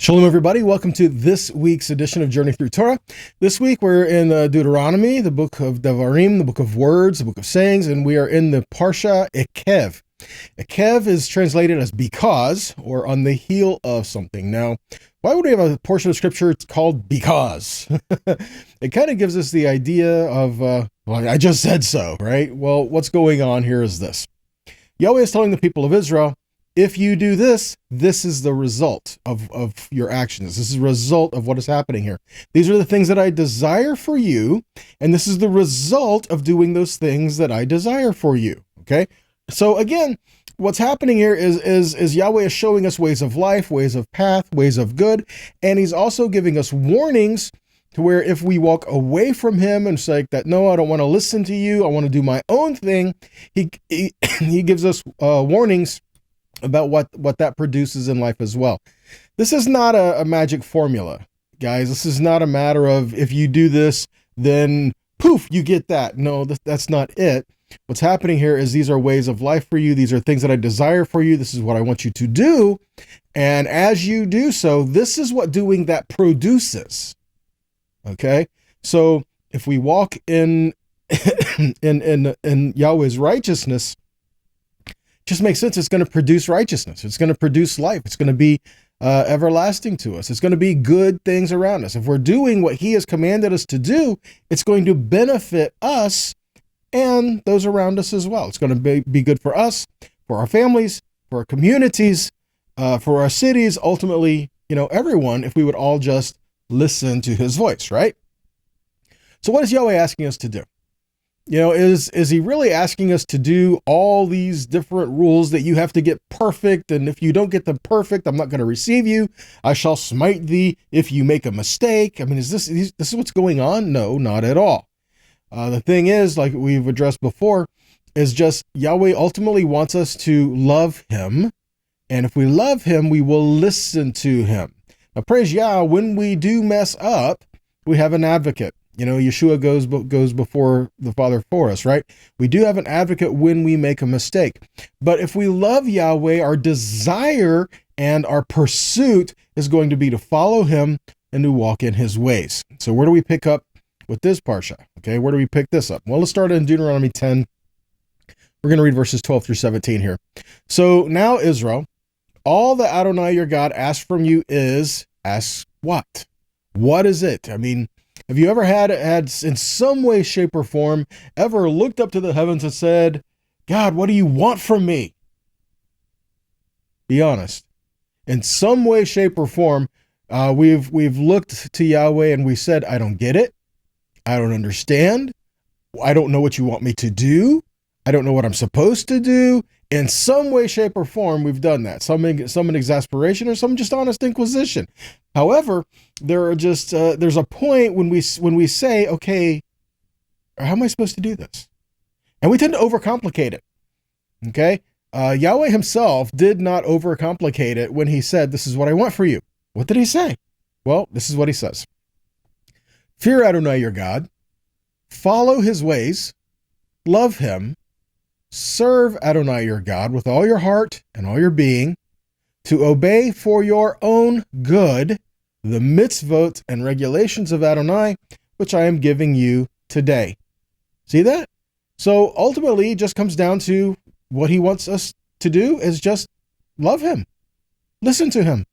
Shalom, everybody. Welcome to this week's edition of Journey Through Torah. This week, we're in Deuteronomy, the book of Devarim, the book of words, the book of sayings, and we are in the parsha Ekev. Ekev is translated as because, or on the heel of something. Now, why would we have a portion of scripture called because? It kind of gives us the idea of, well, I just said so, right? Well, what's going on here is this. Yahweh is telling the people of Israel, if you do this, this is the result of your actions. This is a result of what is happening here. These are the things that I desire for you, and this is the result of doing those things that I desire for you. Okay? So again, what's happening here is Yahweh is showing us ways of life, ways of path, ways of good, and he's also giving us warnings to where if we walk away from him and say that, no, I don't want to listen to you, I want to do my own thing, he gives us warnings about what that produces in life as well. This is not a magic formula, guys. This is not a matter of if you do this, then poof, you get that. No, that's not it. What's happening here is these are ways of life for you. These are things that I desire for you. This is what I want you to do. And as you do so, this is what doing that produces. Okay? So if we walk in Yahweh's righteousness, just makes sense. It's going to produce righteousness. It's going to produce life. It's going to be everlasting to us. It's going to be good things around us. If we're doing what he has commanded us to do, it's going to benefit us and those around us as well. It's going to be good for us, for our families, for our communities, for our cities, ultimately, everyone, if we would all just listen to his voice, right? So what is Yahweh asking us to do? Is he really asking us to do all these different rules that you have to get perfect? And if you don't get them perfect, I'm not going to receive you. I shall smite thee if you make a mistake. I mean, is this what's going on? No, not at all. The thing is, like we've addressed before, is just Yahweh ultimately wants us to love him. And if we love him, we will listen to him. Now, praise Yah, when we do mess up, we have an advocate. Yeshua goes before the Father for us, right? We do have an advocate when we make a mistake. But if we love Yahweh, our desire and our pursuit is going to be to follow him and to walk in his ways. So where do we pick up with this parsha? Okay, where do we pick this up? Well, let's start in Deuteronomy 10. We're going to read verses 12 through 17 here. So now, Israel, all that Adonai your God asks from you is, ask what? What is it? I mean, have you ever had in some way, shape, or form, ever looked up to the heavens and said, God, what do you want from me? Be honest. In some way, shape, or form, we've looked to Yahweh and we said, I don't get it. I don't understand. I don't know what you want me to do. I don't know what I'm supposed to do. In some way, shape, or form, we've done that. Some in exasperation or some just honest inquisition. However, there's a point when we say, okay, how am I supposed to do this? And we tend to overcomplicate it. Okay? Yahweh himself did not overcomplicate it when he said, this is what I want for you. What did he say? Well, this is what he says. Fear Adonai your God, follow his ways, love him, serve Adonai your God with all your heart and all your being, to obey for your own good the mitzvot and regulations of Adonai, which I am giving you today. See that? So ultimately, it just comes down to what he wants us to do is just love him. Listen to him.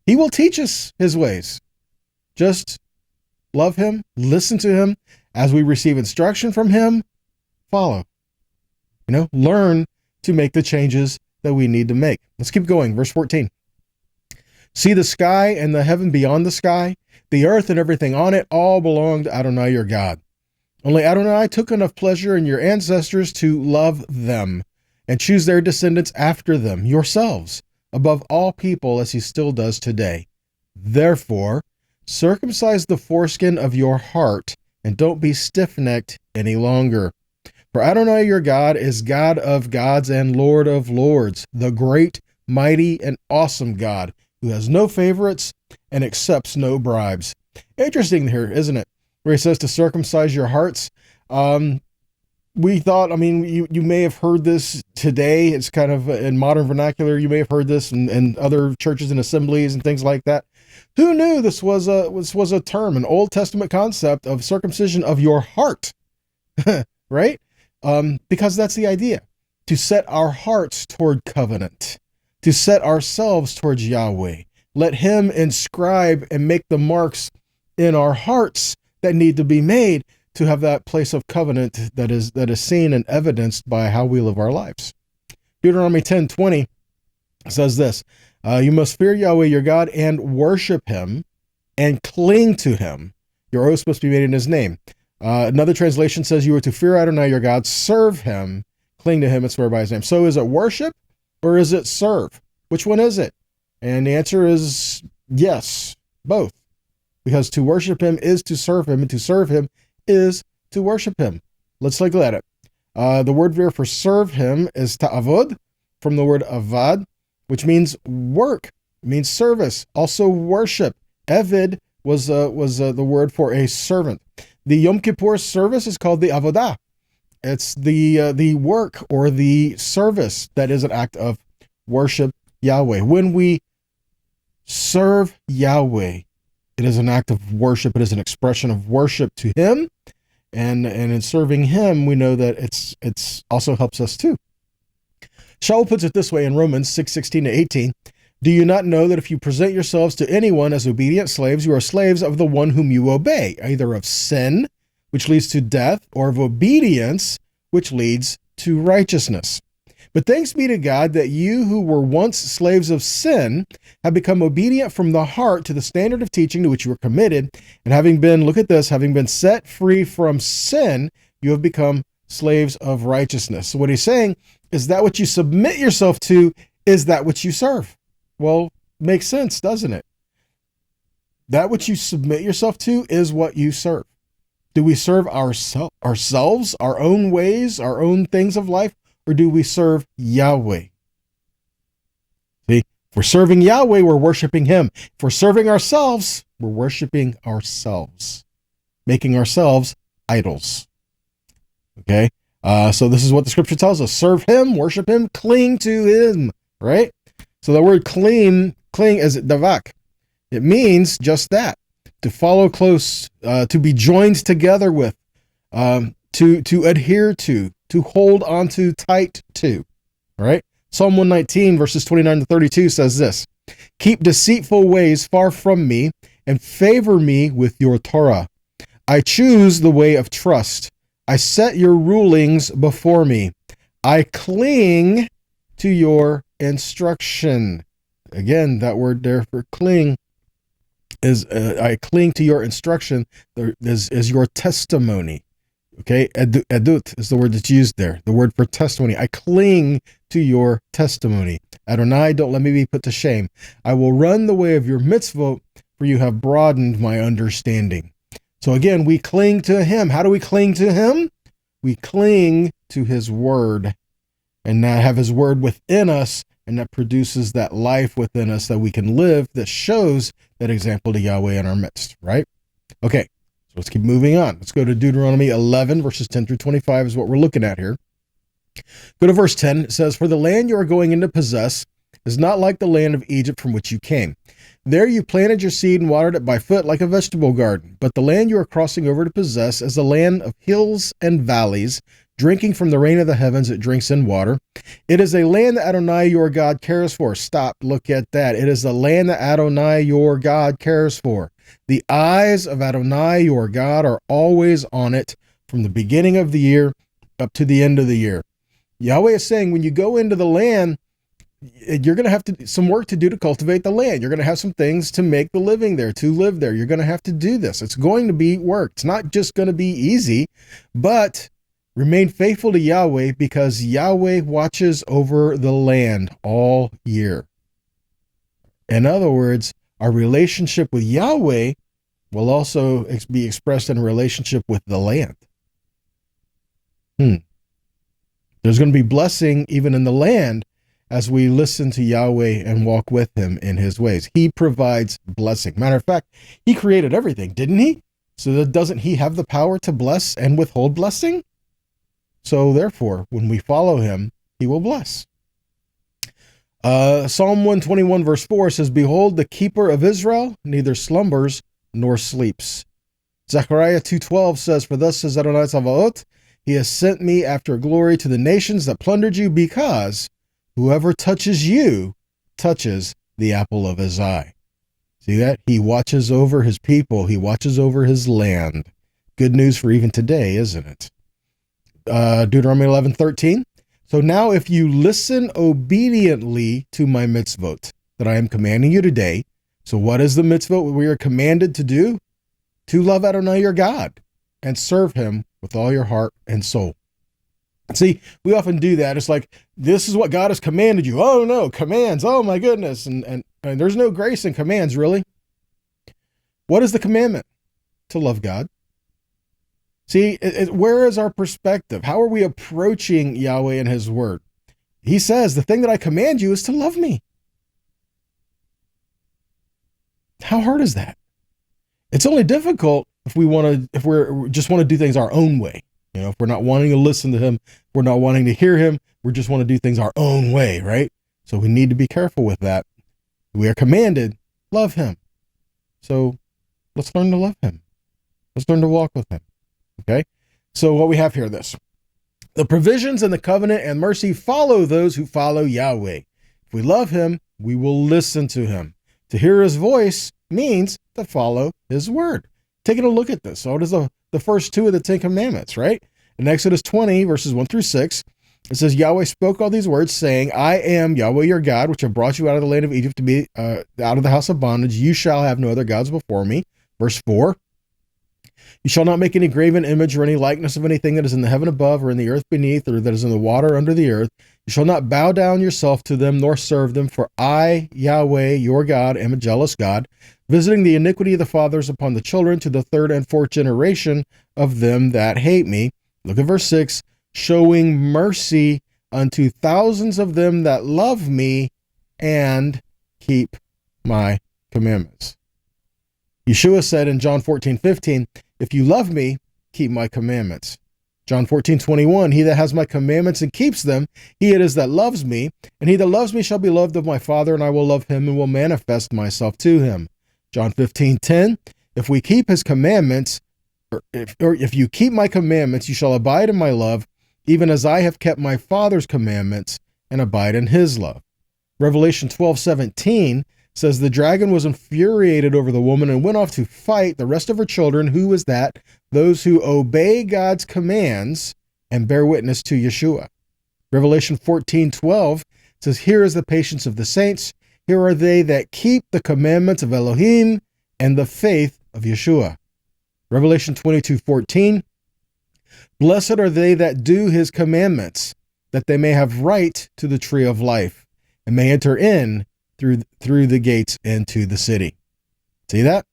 He will teach us his ways. Just love him, listen to him. As we receive instruction from him, follow. Learn to make the changes that we need to make. Let's keep going. Verse 14. See the sky and the heaven beyond the sky, the earth and everything on it, all belong to Adonai your God. Only Adonai took enough pleasure in your ancestors to love them and choose their descendants after them, yourselves, above all people as he still does today. Therefore, circumcise the foreskin of your heart and don't be stiff-necked any longer. For Adonai your God is God of gods and Lord of lords, the great, mighty, and awesome God, who has no favorites and accepts no bribes. Interesting here, isn't it? Where he says to circumcise your hearts. we thought, I mean, you may have heard this today. It's kind of in modern vernacular. You may have heard this in other churches and assemblies and things like that. Who knew this was a term, an Old Testament concept of circumcision of your heart, right? Because that's the idea, to set our hearts toward covenant, to set ourselves towards Yahweh. Let him inscribe and make the marks in our hearts that need to be made to have that place of covenant that is seen and evidenced by how we live our lives. Deuteronomy 10:20 says this, you must fear Yahweh your God and worship him and cling to him. Your oaths must be made in his name. Another translation says you are to fear Adonai your God, serve him, cling to him, and swear by his name. So is it worship or is it serve? Which one is it? And the answer is yes, both. Because to worship him is to serve him, and to serve him is to worship him. Let's look at it. The word there for serve him is ta'avod, from the word avad, which means work, means service. Also worship. Eved was the word for a servant. The Yom Kippur service is called the avodah. It's the work or the service that is an act of worship Yahweh. When we serve Yahweh, it is an act of worship. It is an expression of worship to him. And in serving him, we know that it's also helps us too. Shaul puts it this way in Romans 6:16-18. Do you not know that if you present yourselves to anyone as obedient slaves, you are slaves of the one whom you obey, either of sin, which leads to death, or of obedience, which leads to righteousness? But thanks be to God that you who were once slaves of sin have become obedient from the heart to the standard of teaching to which you were committed. And having been, look at this, having been set free from sin, you have become slaves of righteousness. So what he's saying is that what you submit yourself to is that which you serve. Well, makes sense, doesn't it? That which you submit yourself to is what you serve. Do we serve ourselves, our own ways, our own things of life? Or do we serve Yahweh? See, if we're serving Yahweh, we're worshiping him. If we're serving ourselves, we're worshiping ourselves, making ourselves idols. Okay? So this is what the scripture tells us. Serve him, worship him, cling to him, right? So the word cling is davak. It means just that, to follow close, to be joined together with, to adhere to hold on to tight to, all right? Psalm 119, verses 29-32 says this, keep deceitful ways far from me and favor me with your Torah. I choose the way of trust. I set your rulings before me. I cling to your instruction. Again, that word there for cling is, I cling to your instruction, is your testimony. Okay, edut is the word that's used there, the word for testimony. I cling to your testimony. Adonai, don't let me be put to shame. I will run the way of your mitzvot, for you have broadened my understanding. So again, we cling to him. How do we cling to him? We cling to his word, and now have his word within us, and that produces that life within us that we can live, that shows that example to Yahweh in our midst, right? Okay. So let's keep moving on. Let's go to Deuteronomy 11, verses 10-25 is what we're looking at here. Go to verse 10. It says, for the land you are going in to possess is not like the land of Egypt from which you came. There you planted your seed and watered it by foot like a vegetable garden. But the land you are crossing over to possess is a land of hills and valleys, drinking from the rain of the heavens, it drinks in water. It is a land that Adonai your God cares for. Stop, look at that. It is the land that Adonai your God cares for. The eyes of Adonai your God are always on it from the beginning of the year up to the end of the year. Yahweh is saying when you go into the land, you're going to have some work to do to cultivate the land. You're going to have some things to make the living there, to live there. You're going to have to do this. It's going to be work. It's not just going to be easy, but remain faithful to Yahweh because Yahweh watches over the land all year. In other words, our relationship with Yahweh will also be expressed in a relationship with the land. There's going to be blessing even in the land as we listen to Yahweh and walk with him in his ways. He provides blessing. Matter of fact, he created everything, didn't he? So doesn't he have the power to bless and withhold blessing? So therefore, when we follow him, he will bless. Psalm 121 verse 4 says, "Behold, the keeper of Israel neither slumbers nor sleeps." Zechariah 2:12 says, "For thus says Adonai Tzavaot, he has sent me after glory to the nations that plundered you, because whoever touches you touches the apple of his eye." See that? He watches over his people. He watches over his land. Good news for even today, isn't it? Deuteronomy 11:13. "So now if you listen obediently to my mitzvot that I am commanding you today." So what is the mitzvot we are commanded to do? To love Adonai your God and serve him with all your heart and soul. See, we often do that. It's like, this is what God has commanded you. Oh no, commands. Oh my goodness. And there's no grace in commands, really. What is the commandment? To love God. See, where is our perspective? How are we approaching Yahweh and his word? He says, the thing that I command you is to love me. How hard is that? It's only difficult if we just want to do things our own way. You know, if we're not wanting to listen to him, we're not wanting to hear him, we just want to do things our own way, right? So we need to be careful with that. We are commanded, love him. So let's learn to love him. Let's learn to walk with him. Okay? So what we have here, this. The provisions and the covenant and mercy follow those who follow Yahweh. If we love him, we will listen to him. To hear his voice means to follow his word. Taking a look at this. So it is the first two of the 10 commandments, right? In Exodus 20, verses 1 through 6, it says, "Yahweh spoke all these words, saying, I am Yahweh your God, which have brought you out of the land of Egypt to be out of the house of bondage. You shall have no other gods before me." Verse 4, "You shall not make any graven image or any likeness of anything that is in the heaven above or in the earth beneath or that is in the water under the earth. You shall not bow down yourself to them nor serve them, for I, Yahweh, your God, am a jealous God, visiting the iniquity of the fathers upon the children to the third and fourth generation of them that hate me." Look at verse 6, "Showing mercy unto thousands of them that love me and keep my commandments." Yeshua said in John 14:15, "If you love me, keep my commandments." John 14:21, "He that has my commandments and keeps them, he it is that loves me, and he that loves me shall be loved of my Father, and I will love him and will manifest myself to him." John 15:10, "If we keep his commandments, or if you keep my commandments, you shall abide in my love, even as I have kept my Father's commandments and abide in his love." Revelation 12:17 says, "The dragon was infuriated over the woman and went off to fight the rest of her children." Who is that? Those who obey God's commands and bear witness to Yeshua. Revelation 14:12 says, "Here is the patience of the saints. Here are they that keep the commandments of Elohim and the faith of Yeshua." Revelation 22:14, "Blessed are they that do his commandments, that they may have right to the tree of life, and may enter in through the gates into the city." See that?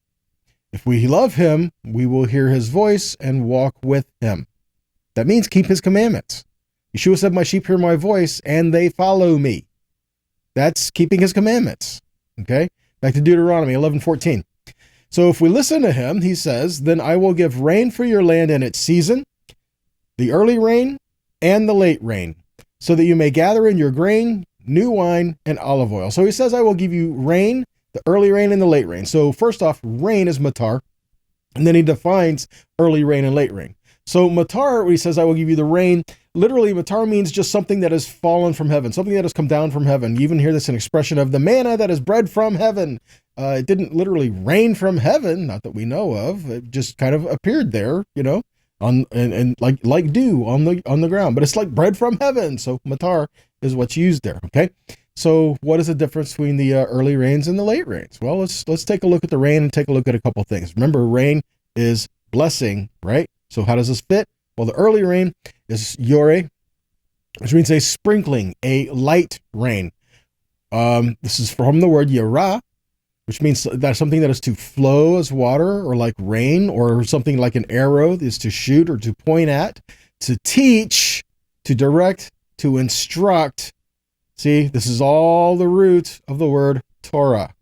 If we love him, we will hear his voice and walk with him. That means keep his commandments. Yeshua said, "My sheep hear my voice, and they follow me." That's keeping his commandments. Okay? Back to Deuteronomy 11:14. "So if we listen to him," he says, "then I will give rain for your land in its season, the early rain and the late rain, so that you may gather in your grain, new wine, and olive oil." So he says, I will give you rain, the early rain and the late rain. So first off, rain is matar, and then he defines early rain and late rain. So matar, when he says, I will give you the rain, literally matar means just something that has fallen from heaven, something that has come down from heaven. You even hear this an expression of the manna that is bread from heaven. It didn't literally rain from heaven, not that we know of. It just kind of appeared there, you know, and like dew on the ground. But it's like bread from heaven. So matar is what's used there. Okay. So what is the difference between the early rains and the late rains? Well, let's take a look at the rain and take a look at a couple things. Remember, rain is blessing, right? So how does this fit? Well, the early rain is yore, which means a sprinkling, a light rain. This is from the word yara, which means that something that is to flow as water or like rain, or something like an arrow is to shoot or to point at, to teach, to direct, to instruct. See, this is all the root of the word Torah.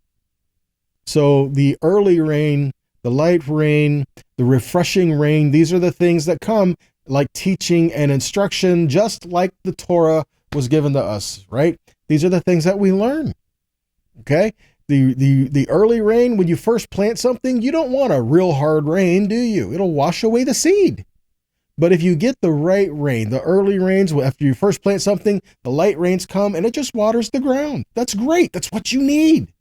So the early rain, the light rain, the refreshing rain, these are the things that come like teaching and instruction, just like the Torah was given to us, right? These are the things that we learn. Okay? The early rain, when you first plant something, you don't want a real hard rain, do you? It'll wash away the seed. But if you get the right rain, the early rains, after you first plant something, the light rains come and it just waters the ground. That's great. That's what you need.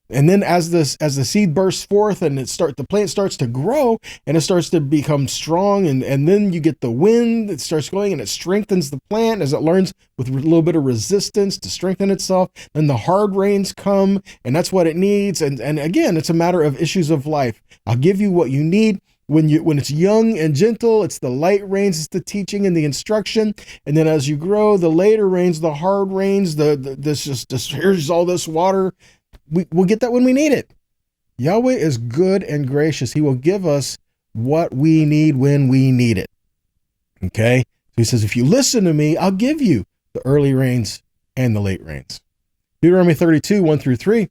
And then as the seed bursts forth and the plant starts to grow and it starts to become strong, and then you get the wind that starts going and it strengthens the plant as it learns with a little bit of resistance to strengthen itself. Then the hard rains come, and that's what it needs. And again, it's a matter of issues of life. I'll give you what you need. When it's young and gentle, it's the light rains, it's the teaching and the instruction. And then as you grow, the later rains, the hard rains, here's all this water. We'll get that when we need it. Yahweh is good and gracious. He will give us what we need when we need it. Okay? So he says, if you listen to me, I'll give you the early rains and the late rains. Deuteronomy 32, 1-3,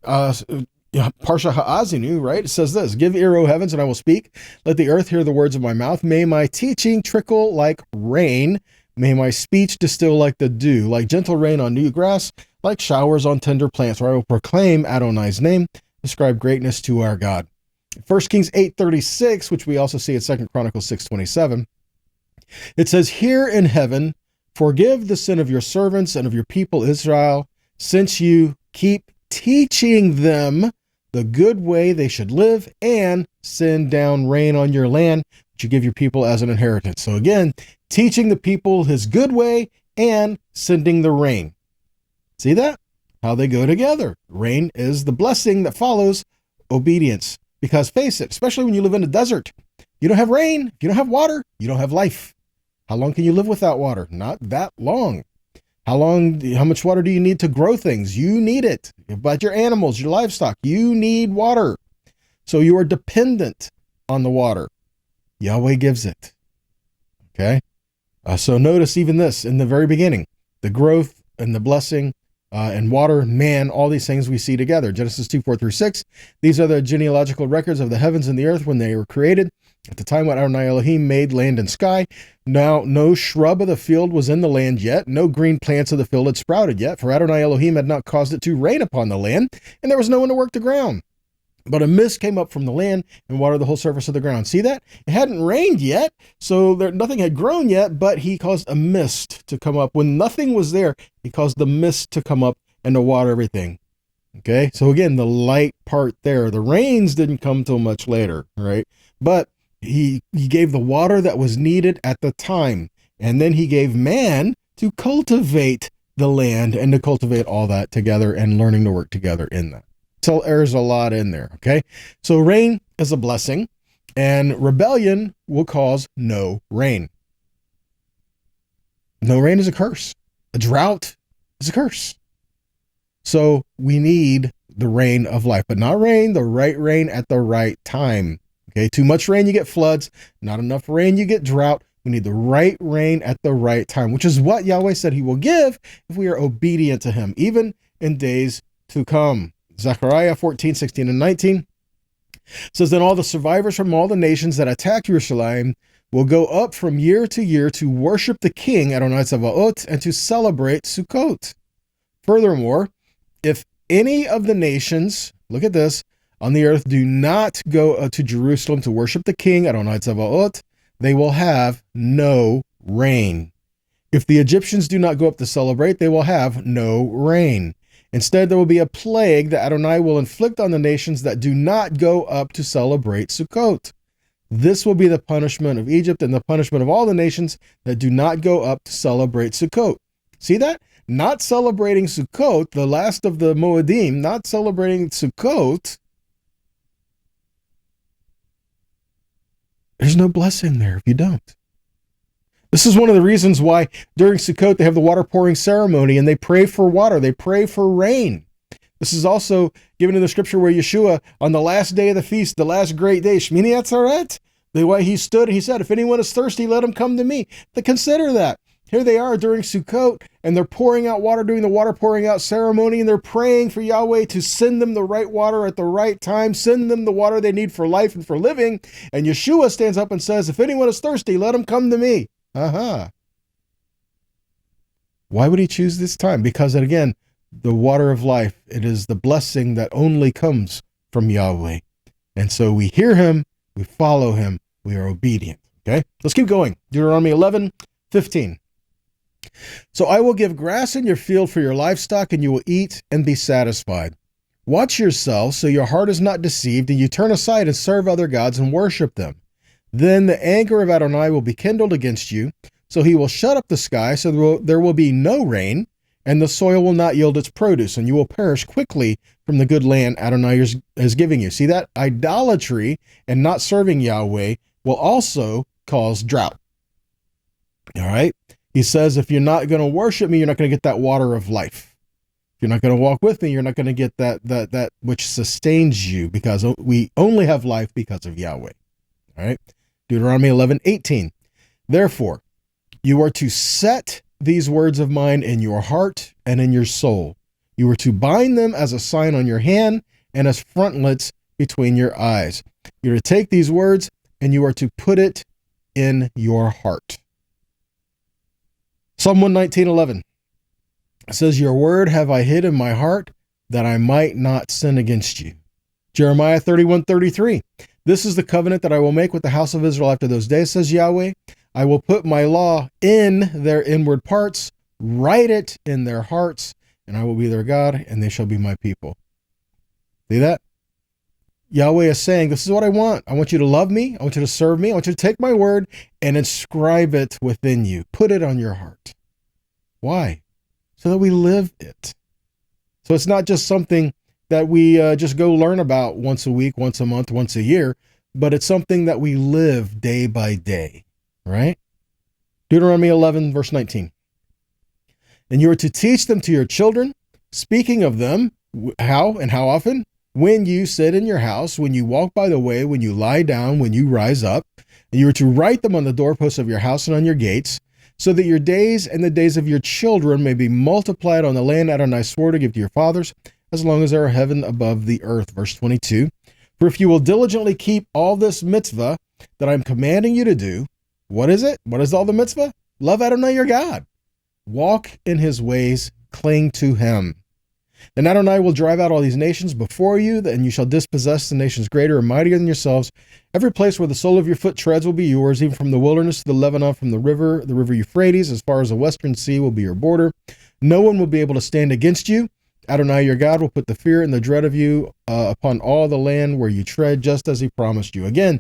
parsha ha'azinu, right? It says this: give ear, O heavens, and I will speak. Let the earth hear the words of my mouth. May my teaching trickle like rain. May my speech distill like the dew, like gentle rain on new grass, like showers on tender plants, where I will proclaim Adonai's name, ascribe greatness to our God. 1 Kings 8:36, which we also see in 2 Chronicles 6:27, it says, hear in heaven, forgive the sin of your servants and of your people Israel, since you keep teaching them the good way they should live, and send down rain on your land, which you give your people as an inheritance. So again, teaching the people his good way and sending the rain. See that? How they go together. Rain is the blessing that follows obedience. Because face it, especially when you live in a desert, you don't have rain, if you don't have water, you don't have life. How long can you live without water? Not that long. How much water do you need to grow things? You need it. But your animals, your livestock, you need water. So you are dependent on the water. Yahweh gives it. Okay? So notice even this in the very beginning, the growth and the blessing and water, man, all these things we see together. Genesis 2:4-6. These are the genealogical records of the heavens and the earth when they were created. At the time when Adonai Elohim made land and sky, now no shrub of the field was in the land yet, no green plants of the field had sprouted yet, for Adonai Elohim had not caused it to rain upon the land, and there was no one to work the ground. But a mist came up from the land and watered the whole surface of the ground. See that? It hadn't rained yet, so nothing had grown yet, but he caused a mist to come up. When nothing was there, he caused the mist to come up and to water everything. Okay? So again, the light part there. The rains didn't come till much later, right? But he gave the water that was needed at the time. And then he gave man to cultivate the land and to cultivate all that together and learning to work together in that. So there's a lot in there, okay? So rain is a blessing, and rebellion will cause no rain. No rain is a curse. A drought is a curse. So we need the rain of life, but not rain, the right rain at the right time. Okay, too much rain, you get floods. Not enough rain, you get drought. We need the right rain at the right time, which is what Yahweh said he will give if we are obedient to him, even in days to come. Zechariah 14:16-19 says, then all the survivors from all the nations that attacked Jerusalem will go up from year to year to worship the king Adonai Tzavaot and to celebrate Sukkot. Furthermore, if any of the nations, look at this, on the earth do not go to Jerusalem to worship the king Adonai Tzavaot, they will have no rain. If the Egyptians do not go up to celebrate, they will have no rain. Instead, there will be a plague that Adonai will inflict on the nations that do not go up to celebrate Sukkot. This will be the punishment of Egypt and the punishment of all the nations that do not go up to celebrate Sukkot. See that? Not celebrating Sukkot, the last of the Moedim, not celebrating Sukkot, there's no blessing there if you don't. This is one of the reasons why during Sukkot they have the water pouring ceremony and they pray for water. They pray for rain. This is also given in the scripture where Yeshua, on the last day of the feast, the last great day, Shmini Atzeret, the way he stood, he said, if anyone is thirsty, let him come to me. To consider that. Here they are during Sukkot, and they're pouring out water, doing the water pouring out ceremony, and they're praying for Yahweh to send them the right water at the right time, send them the water they need for life and for living. And Yeshua stands up and says, if anyone is thirsty, let him come to me. Why would he choose this time? Because, again, the water of life, it is the blessing that only comes from Yahweh. And so we hear him, we follow him, we are obedient. Okay, let's keep going. Deuteronomy 11:15. So I will give grass in your field for your livestock, and you will eat and be satisfied. Watch yourselves so your heart is not deceived, and you turn aside and serve other gods and worship them. Then the anger of Adonai will be kindled against you, so he will shut up the sky, so there will be no rain, and the soil will not yield its produce, and you will perish quickly from the good land Adonai is giving you. See that? Idolatry and not serving Yahweh will also cause drought. All right? He says, if you're not going to worship me, you're not going to get that water of life. If you're not going to walk with me, you're not going to get that which sustains you, because we only have life because of Yahweh. All right? Deuteronomy 11:18. Therefore, you are to set these words of mine in your heart and in your soul. You are to bind them as a sign on your hand and as frontlets between your eyes. You're to take these words and you are to put it in your heart. Psalm 119:11 says, your word have I hid in my heart that I might not sin against you. Jeremiah 31:33. This is the covenant that I will make with the house of Israel after those days, says Yahweh. I will put my law in their inward parts, write it in their hearts, and I will be their God, and they shall be my people. See that? Yahweh is saying, this is what I want. I want you to love me. I want you to serve me. I want you to take my word and inscribe it within you. Put it on your heart. Why? So that we live it. So it's not just something that we just go learn about once a week, once a month, once a year, but it's something that we live day by day. Right? Deuteronomy 11, verse 19. And you are to teach them to your children, speaking of them, how and how often? When you sit in your house, when you walk by the way, when you lie down, when you rise up. And you are to write them on the doorposts of your house and on your gates, so that your days and the days of your children may be multiplied on the land Adonai swore to give to your fathers, as long as there are heaven above the earth. Verse 22. For if you will diligently keep all this mitzvah that I'm commanding you to do, what is it? What is all the mitzvah? Love Adonai your God. Walk in his ways, cling to him. And Adonai will drive out all these nations before you, and you shall dispossess the nations greater and mightier than yourselves. Every place where the sole of your foot treads will be yours, even from the wilderness to the Lebanon, from the river Euphrates, as far as the western sea will be your border. No one will be able to stand against you. Adonai your God will put the fear and the dread of you upon all the land where you tread, just as he promised you. Again,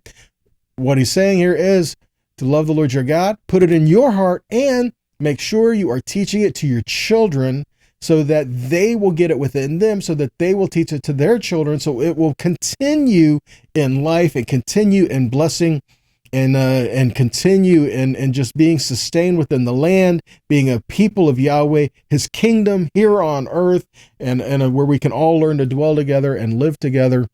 what he's saying here is, to love the Lord your God, put it in your heart, and make sure you are teaching it to your children so that they will get it within them, so that they will teach it to their children, so it will continue in life and continue in blessing and continue in just being sustained within the land, being a people of Yahweh, his kingdom here on earth, and where we can all learn to dwell together and live together.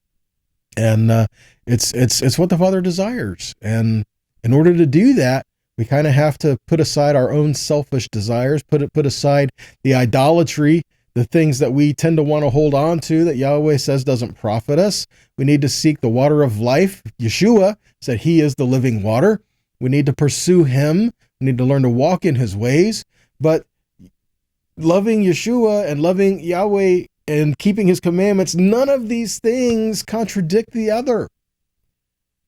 And it's what the Father desires. And in order to do that, we kind of have to put aside our own selfish desires, put aside the idolatry, the things that we tend to want to hold on to that Yahweh says doesn't profit us. We need to seek the water of life. Yeshua said he is the living water. We need to pursue him. We need to learn to walk in his ways. But loving Yeshua and loving Yahweh and keeping his commandments, none of these things contradict the other.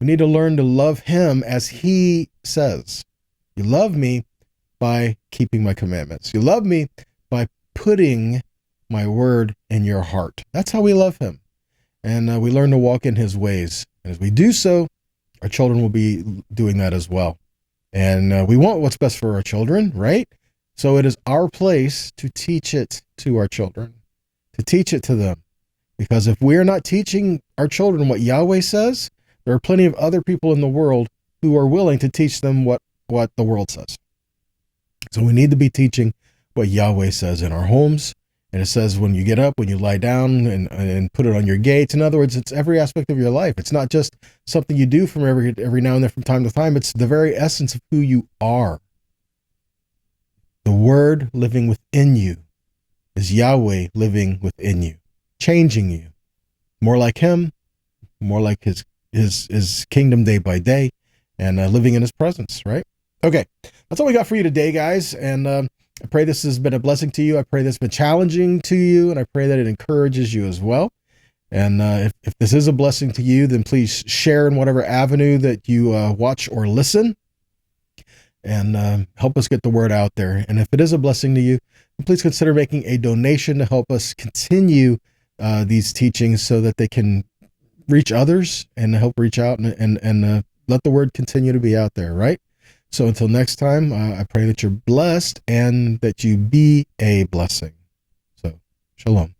We need to learn to love him as he says. You love me by keeping my commandments. You love me by putting my word in your heart. That's how we love him. And we learn to walk in his ways. And as we do so, our children will be doing that as well. And we want what's best for our children, right? So it is our place to teach it to our children, to teach it to them. Because if we're not teaching our children what Yahweh says, there are plenty of other people in the world who are willing to teach them what the world says. So we need to be teaching what Yahweh says in our homes. And it says when you get up, when you lie down, and put it on your gates. In other words, it's every aspect of your life. It's not just something you do from every now and then from time to time. It's the very essence of who you are. the word living within you is Yahweh living within you, changing you more like him, more like his kingdom day by day, and living in his presence, right? Okay, that's all we got for you today, guys. And I pray this has been a blessing to you. I pray this has been challenging to you, and I pray that it encourages you as well. And if this is a blessing to you, then please share in whatever avenue that you watch or listen, and help us get the word out there. And if it is a blessing to you, please consider making a donation to help us continue these teachings so that they can reach others and help reach out and let the word continue to be out there, right? So until next time, I pray that you're blessed and that you be a blessing. So, shalom.